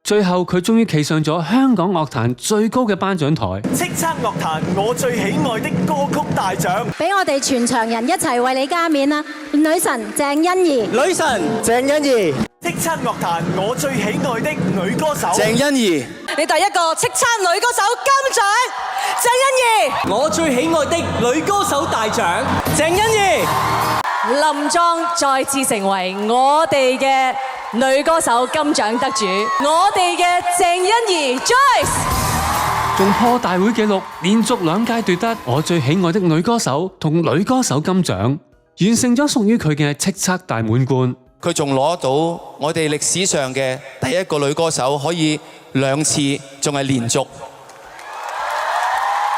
最後佢終於企上咗香港樂壇最高嘅頒獎台，叱咤樂壇我最喜愛的歌曲大獎，俾我哋全場人一齊為你加冕啦！女神鄭欣宜，女神鄭欣宜，叱咤樂壇我最喜愛的女歌手鄭欣宜，你第一個叱咤女歌手金獎，鄭欣宜，我最喜愛的女歌手大獎，鄭欣宜，林莊再次成為我哋嘅女歌手金獎得主，我哋嘅鄭欣宜 Joyce， 仲破大會紀錄，連續2屆奪得我最喜愛的女歌手同女歌手金獎，完成咗屬於佢嘅叱咤大滿貫。佢仲攞到我哋歷史上嘅第一個女歌手可以2次，仲係連續，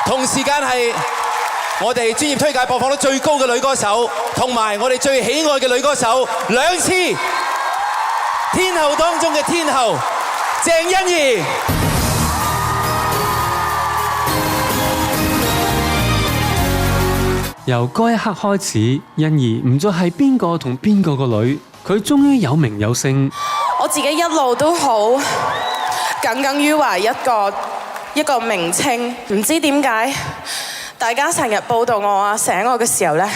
同時間係我哋專業推介播放率最高嘅女歌手，同埋我哋最喜愛嘅女歌手2次。天后當中嘅天后鄭欣宜，由嗰一刻開始，欣宜唔再係邊個同邊個個女，佢終於有名有姓。我自己一路都好耿耿於懷一個名稱，唔知點解大家成日報道我啊寫我嘅時候呢，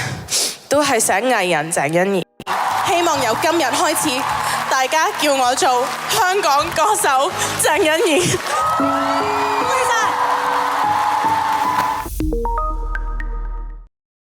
都係寫藝人鄭欣宜。希望由今日開始，大家叫我做香港歌手鄭欣宜。